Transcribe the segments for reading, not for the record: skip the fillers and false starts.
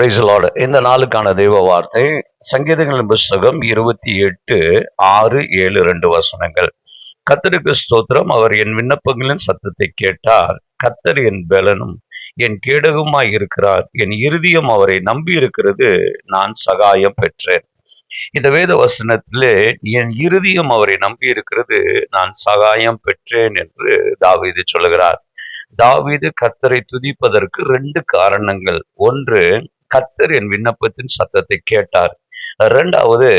Price Lord. இந்த நாளுக்கான தெய்வ வார்த்தை சங்கீதங்களின் புஸ்தகம் 28 6 7 2 வசனங்கள். கர்த்தருக்கு ஸ்தோத்திரம். அவர் என் விண்ணப்பங்களின் சத்தத்தை கேட்டார். கர்த்தர் என் பெலனும் என் கேடகமாய் இருக்கிறார். என் இருதயம் அவரை நம்பி இருக்கிறது. நான் சகாயம் பெற்றேன். இந்த வேத வசனத்திலே என் இருதயம் அவரை நம்பி இருக்கிறது, நான் சகாயம் பெற்றேன் என்று தாவீது சொல்லுகிறார். தாவீது கர்த்தரை துதிப்பதற்கு 2 காரணங்கள். ஒன்று, கர்த்தர் என் விண்ணப்பத்தின் சத்தத்தை கேட்டார். 2வது,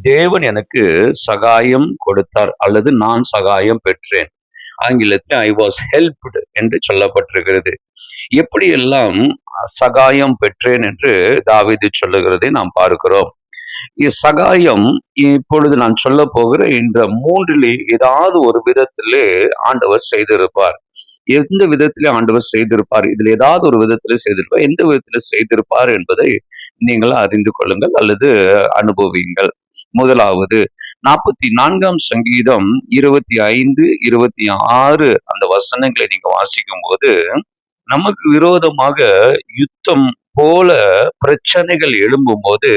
தேவன் எனக்கு சகாயம் கொடுத்தார் அல்லது நான் சகாயம் பெற்றேன். ஆங்கிலத்தில் ஐ வாஸ் ஹெல்ப்டு என்று சொல்லப்பட்டிருக்கிறது. எப்படியெல்லாம் சகாயம் பெற்றேன் என்று தாவீது சொல்லுகிறதை நாம் பார்க்கிறோம். சகாயம் இப்பொழுது நான் சொல்ல போகிற இந்த 3லே ஏதாவது ஒரு விதத்திலே ஆண்டவர் செய்திருப்பார். எந்த விதத்திலே ஆண்டவர் செய்திருப்பார், இதில் ஏதாவது ஒரு விதத்திலே செய்திருப்பார், எந்த விதத்திலே செய்திருப்பார் என்பதை நீங்கள் அறிந்து கொள்ளுங்கள் அல்லது அனுபவியுங்கள். முதலாவது 44ஆம் சங்கீதம் 25 26 அந்த வசனங்களை நீங்க வாசிக்கும் போது, நமக்கு விரோதமாக யுத்தம் போல பிரச்சனைகள் எழும்பும் போது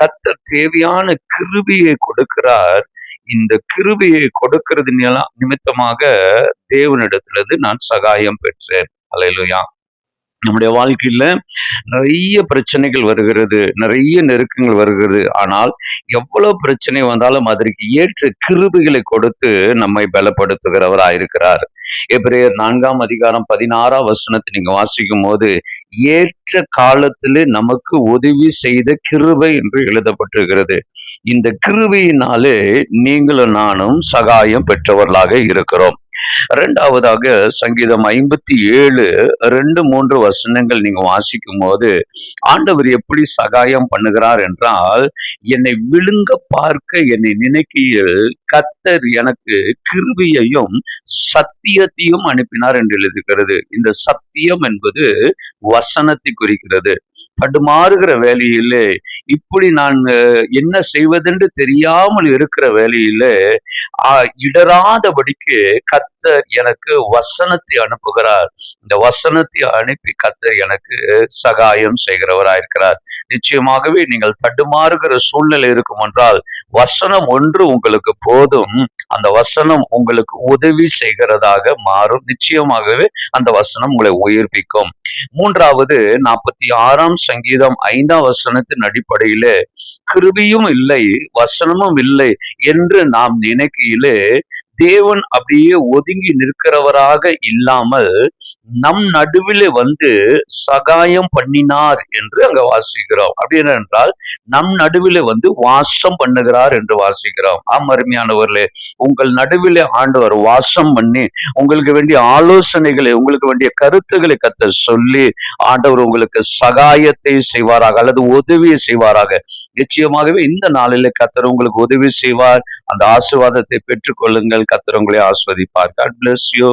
கர்த்தர் தேவையான கிருபையை கொடுக்கிறார். இந்த கிருபையை கொடுக்கிறது நிமித்தமாக தேவனிடத்திலிருந்து நான் சகாயம் பெற்றேன். அல்லேலூயா. நம்முடைய வாழ்க்கையில நிறைய பிரச்சனைகள் வருகிறது, நிறைய நெருக்கங்கள் வருகிறது. ஆனால் எவ்வளவு பிரச்சனை வந்தாலும் அதற்கு ஏற்ற கிருபைகளை கொடுத்து நம்மை பலப்படுத்துகிறவராயிருக்கிறார். எபிரேயர் 4ஆம் அதிகாரம் 16ஆம் வசனத்தை நீங்க வாசிக்கும் போது, ஏற்ற காலத்திலே நமக்கு உதவி செய்த கிருபை என்று எழுதப்பட்டிருக்கிறது. இந்த கிருபையினாலே நீங்களும் நானும் சகாயம் பெற்றவர்களாக இருக்கிறோம். 2வதாக சங்கீதம் 57 2 3 வசனங்கள் நீங்க வாசிக்கும் போது, ஆண்டவர் எப்படி சகாயம் பண்ணுகிறார் என்றால், என்னை விழுங்க பார்க்க என்னை நினைக்கையில் கர்த்தர் எனக்கு கிருபையையும் சத்தியத்தையும் அனுப்பினார் என்று எழுதுகிறது. இந்த சத்தியம் என்பது வசனத்தை குறிக்கிறது. தடுமாறுகிற வேலையிலே, இப்படி நான் என்ன செய்வதென்று தெரியாமல் இருக்கிற வேலையிலே இடராதபடிக்கு கர்த்தர் எனக்கு வசனத்தை அனுப்புகிறார். இந்த வசனத்தை அனுப்பி கர்த்தர் எனக்கு சகாயம் செய்கிறவராயிருக்கிறார். நிச்சயமாகவே நீங்கள் தடுமாறுகிற சூழ்நிலை இருக்கும் என்றால், வசனம் ஒன்று உங்களுக்கு போதும். அந்த வசனம் உங்களுக்கு உதவி செய்கிறதாக மாறும். நிச்சயமாகவே அந்த வசனம் உங்களை உயிர்ப்பிக்கும். 3வது 46ஆம் சங்கீதம் 5ஆம் வசனத்தின் அடிப்படையிலே, கிருபையும் இல்லை வசனமும் இல்லை என்று நாம் நினைக்கையிலே, தேவன் அப்படியே ஒதுங்கி நிற்கிறவராக இல்லாமல் நம் நடுவிலே வந்து சகாயம் பண்ணினார் என்று அங்க வாசிக்கிறோம். அப்படி என்னென்றால், நம் நடுவிலே வந்து வாசம் பண்ணுகிறார் என்று வாசிக்கிறோம். அருமையானவர்களே, உங்கள் நடுவிலே ஆண்டவர் வாசம் பண்ணி உங்களுக்கு வேண்டிய ஆலோசனைகளை, உங்களுக்கு வேண்டிய கருத்துக்களை கர்த்தர் சொல்லி ஆண்டவர் உங்களுக்கு சகாயத்தை செய்வாராக அல்லது உதவியை செய்வாராக. நிச்சயமாகவே இந்த நாளிலே கர்த்தர் உங்களுக்கு உதவி செய்வார். அந்த ஆசீர்வாதத்தை பெற்றுக் கொள்ளுங்கள். கர்த்தர் உங்களை ஆஸ்வதிப்பார். God bless you.